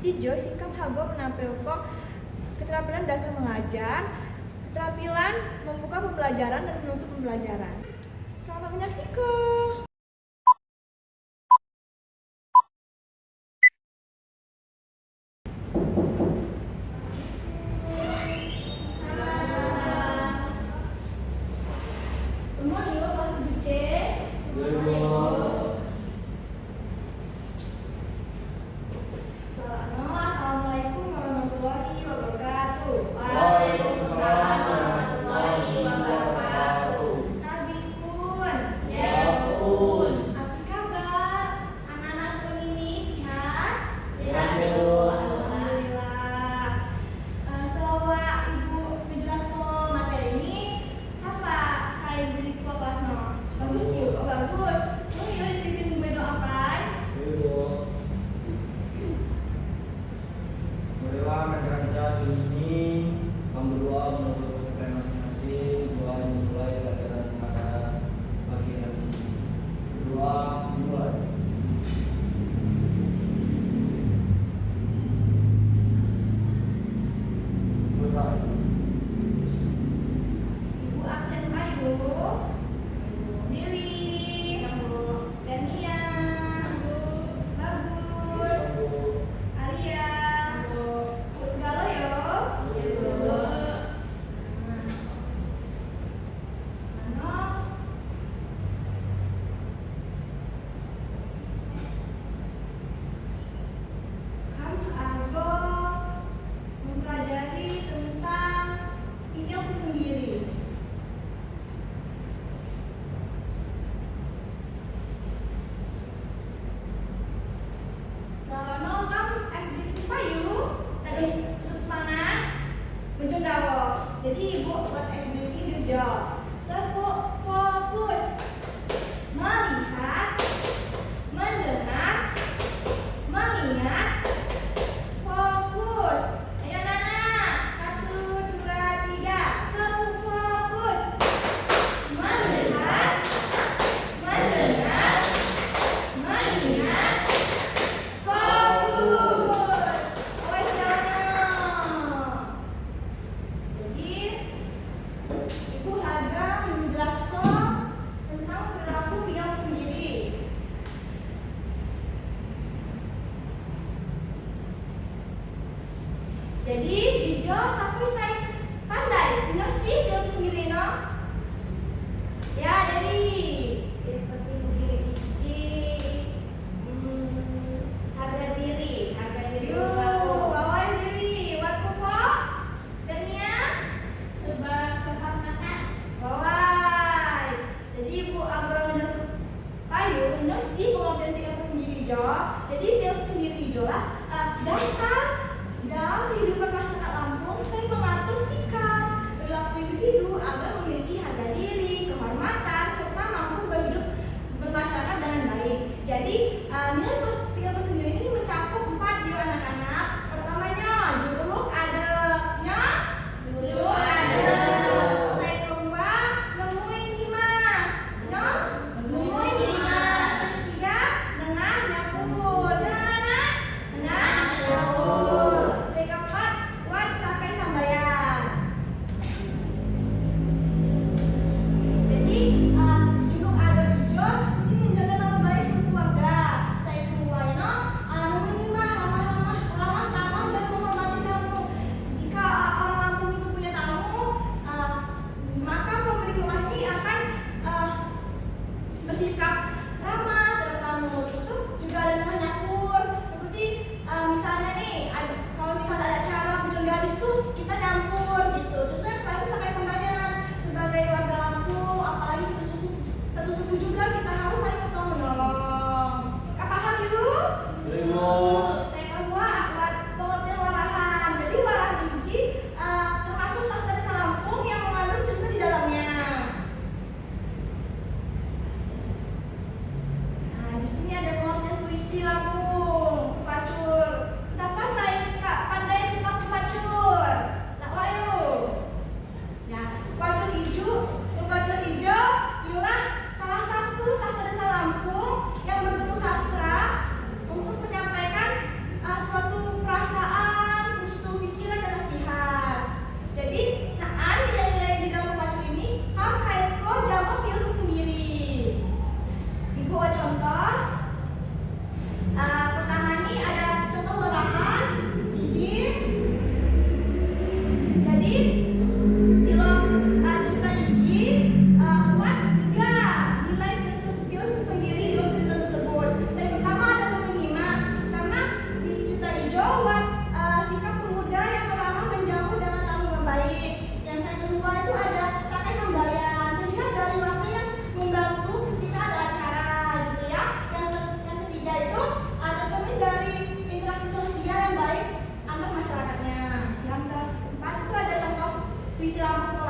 Ijo sikap hago menampilkan keterampilan dasar mengajar, keterampilan membuka pembelajaran dan menutup pembelajaran. Selamat menyaksikan. Semua yuk kelas 7C. Assalamualaikum warahmatullahi wabarakatuh. Waalaikumsalam warahmatullahi wabarakatuh. Nabi pun. Ya pun. Apa kabar? Anak-anak sering ini sehat? Sehat, Ibu. Alhamdulillah. Selama Ibu menjelaskan materi ini, siapa saya beri kelas no? Bagus yuk, bagus. Oh iya, dipimpin gue doakan. Marilah kaca ini kami berdoa menurut kepercayaan masing-masing. Doa dimulai pelajaran pada pagi hari ini. Doa dimulai. Selesai. Ibu absen Ayu, Ibu Lili, Ibu Dania, Ibu Bagus, Alia, Ibu segala yo. Kamu Argo mempelajari tentang ilmu sendiri. Selama kamu SBK Payu, tadi tetap semangat menjenggawo. Jadi ibu buat SBK Dirjo. Tetap fokus melihat, mendengar, mengingat, fokus. Ayo Nana, 1, 2, 3. Tetap fokus melihat, mendengar, mengingat, fokus. Wes Jadi Ibu Haga menjelaskan tentang perilaku biang sendiri. Jadi Ijo sampai saya pandai ngasih biang sendiri no. Ya dari Harga diri Yuk, bawain diri. Wat kok? Dania? sebab kehormatan. Bawai. Jadi Ibu Abang menjelaskan Payu ngasih pengertian biang sendiri Jo. Jadi biang sendiri Jo lah dasar dalam kehidupan masyarakat Lampung selain mengatur sikap perilaku individu agar memiliki harga diri, kehormatan, serta mampu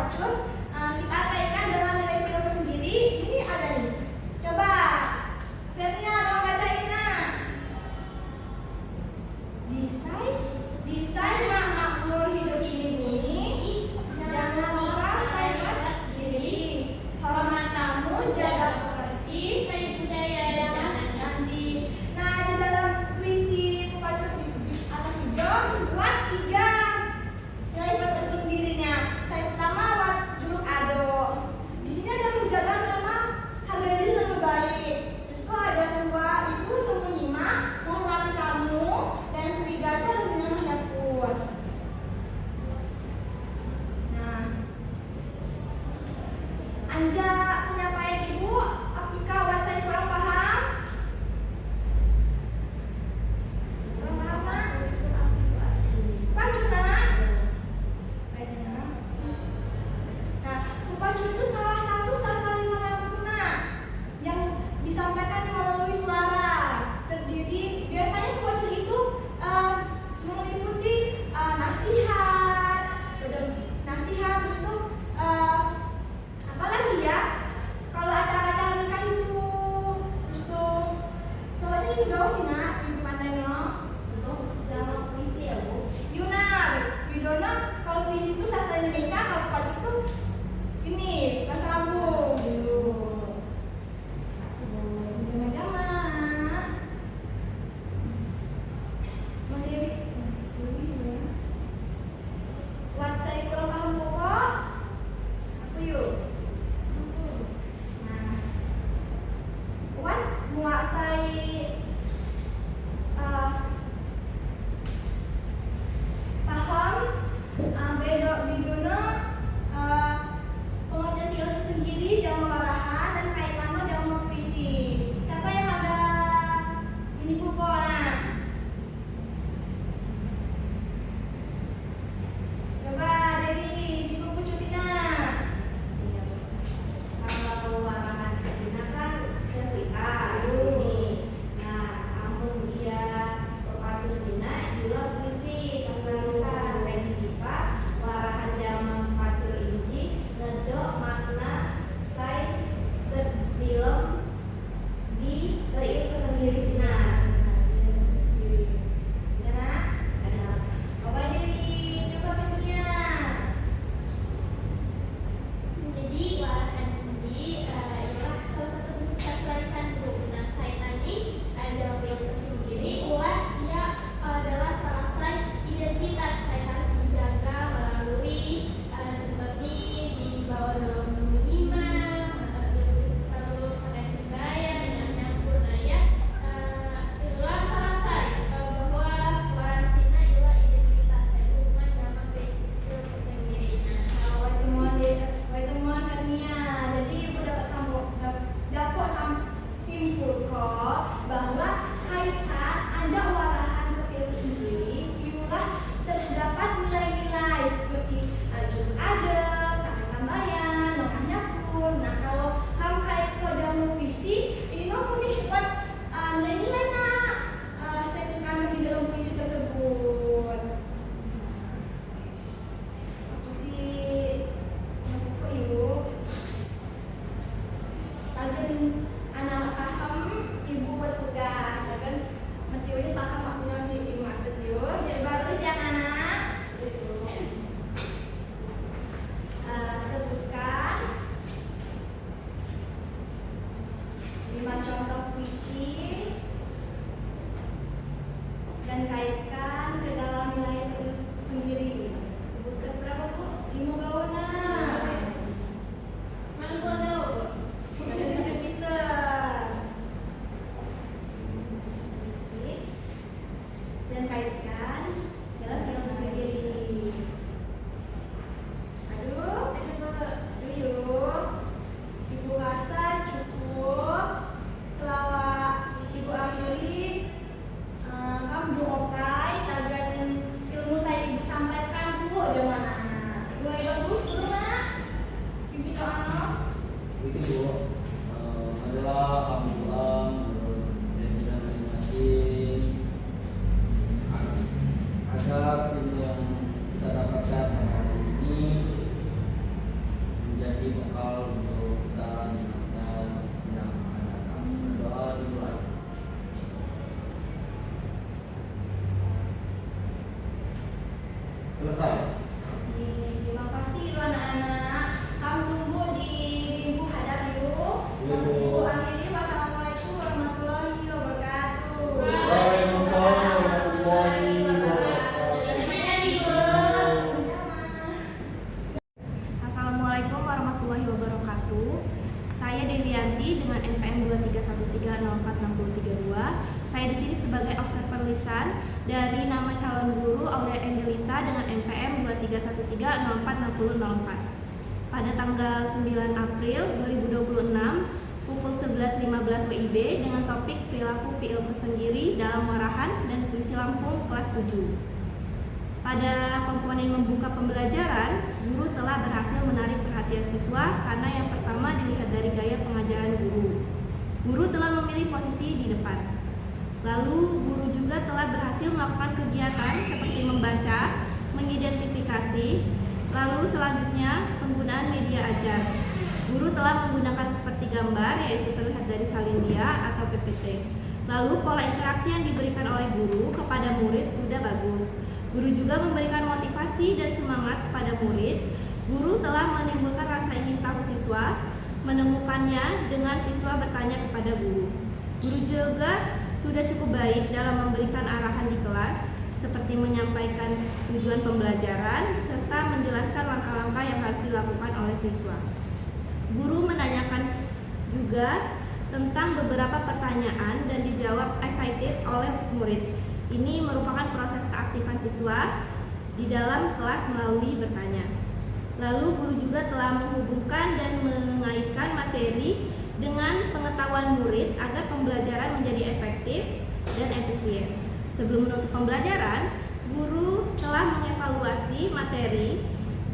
pacul, kita kaitkan dengan nilai filmmu sendiri. Ini ada nih. Coba, Vernia tolong bacain nah. Desain makmur hidup ini. Jangan lupa sayang diri. Hormat tamu, jaga pekerti, Saya budaya jangan ganti. Nah, di dalam puisi pepacul di atas hijau buat 3 nilai persepsi dirinya. Saya pertama buat juluk ado. Di sini ada menjaga nama harga diri lebih baik. Terus tuh ada 2 itu menyimak, menghormati tamu, dan ketiga itu ada menyenangkan dapur. Nah, Anja punya payet ibu, apakah buat saya kurang paham? Kurang paham nak? Pacul nak? Baiknya. Nah, pepacul itu salah satu sastra lisan Puna yang disampaikan melalui suara. Terdiri biasanya pepacul itu meliputi nasihat, terus tuh apa lagi ya? Kalau acara-acara nikah itu, terus tuh soalnya ini gaul sih nak, di pantainya. Drama puisi ya Bu. Yuna, Widona, kalau puisi itu sastra Indonesia, kalau pepacul itu ini bahasa Lampung. Gitu. Jangan-jangan. Melirik. Buat saya kurang paham pokok. Apa yuk? Nah, buat menguasai paham bidona pengertian film sendiri, jamu marahan dan kaitannya jamu puisi. Siapa yang ada ini pulporan? Coba dari si buku cutina. Kalau larangan Cina kan cerita di sini. Nah, amun dia pepacul Cina, juga puisi sastra lisan. Saya dipipa warahan jaman pacul inji, ngedok makna saya terdilem di reil kesendiri Cina. Ya nak? Coba dari coba bentuknya. Jadi warahan ini ialah salah satu bentuk sastra lisan Bu. Nah, saya tadi jawab yang sendiri, ulah dia adalah salah satu identitas saya harus dijaga melalui seperti dibawa dalam menyimak, lalu sampai sembahyang dengan nyampur. Nah ya, itulah salah saya bahwa warang Cina ialah identitas saya bukan zaman itu sendiri. Nah, Temuan Karnia. Jadi ibu dapat simpul kok bahwa kaitan ajak warahan ke film sendiri ialah terdapat nilai-nilai seperti ajur ada, sampai sambayan, makanya pun. Nah, kalau ham kait ke jamu puisi, ini nih buat nilai-nilai nak saya terkandung di dalam puisi tersebut. Aku sih kok ibu agen anak paham ibu bertugas agen Matio ini paham akunya si ibu maksud yo. Jadi bagus ya anak. Sebutkan 5 contoh puisi dan kaitkan ke dalam nilai itu sendiri. Sebutkan berapa Bu? 5 gauna. Mana gua tahu? Ada dekat kita. Dan kaitkan dalam film sendiri. Aduh yuk. Ibu rasa cukup. Selawat ibu akhiri. Kamu doakan agar ilmu saya ibu sampaikan dulu aja mana. Ibu bagus dulu nak. Bimbing doa. Itu adalah Al-Quran dan masing-masing agar ilmu yang kita dapatkan hari ini menjadi bekal untuk kita di masa yang akan datang. Berdoa dimulai. Selesai. Terima kasih anak-anak. Kamu tunggu di minggu hadap yuk. Ibu akhiri. Wassalamualaikum warahmatullahi wabarakatuh. Waalaikumsalam warahmatullahi wabarakatuh. Assalamualaikum warahmatullahi wabarakatuh. Saya Dewianti dengan NPM 2313046032. Saya di sini sebagai observer lisan dari nama calon guru Aulia Angelita dengan NPM 2313046004. Pada tanggal 9 April 2026 pukul 11.15 WIB dengan topik perilaku PIL tersendiri dalam warahan dan puisi Lampung kelas 7. Pada komponen membuka pembelajaran, guru telah berhasil menarik perhatian siswa karena yang pertama dilihat dari gaya pengajaran guru. Guru telah memilih posisi di depan. Lalu guru juga telah berhasil melakukan kegiatan seperti membaca, mengidentifikasi, lalu selanjutnya penggunaan media ajar. Guru telah menggunakan seperti gambar yaitu terlihat dari salindia atau PPT. Lalu pola interaksi yang diberikan oleh guru kepada murid sudah bagus. Guru juga memberikan motivasi dan semangat kepada murid. Guru telah menimbulkan rasa ingin tahu siswa, menemukannya dengan siswa bertanya kepada guru. Guru juga sudah cukup baik dalam memberikan arahan di kelas, seperti menyampaikan tujuan pembelajaran, serta menjelaskan langkah-langkah yang harus dilakukan oleh siswa. Guru menanyakan juga tentang beberapa pertanyaan dan dijawab excited oleh murid. Ini merupakan proses keaktifan siswa di dalam kelas melalui bertanya. Lalu guru juga telah menghubungkan dan mengaitkan materi dengan pengetahuan murid agar pembelajaran menjadi efektif dan efisien. Sebelum menutup pembelajaran, guru telah mengevaluasi materi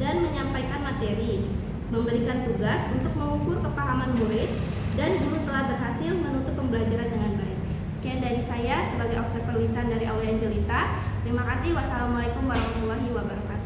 dan menyampaikan materi, memberikan tugas untuk mengukur kepahaman murid, dan guru telah berhasil menutup pembelajaran dengan baik. Sekian dari saya sebagai observer lisan dari Aulia Angelita. Terima kasih. Wassalamualaikum warahmatullahi wabarakatuh.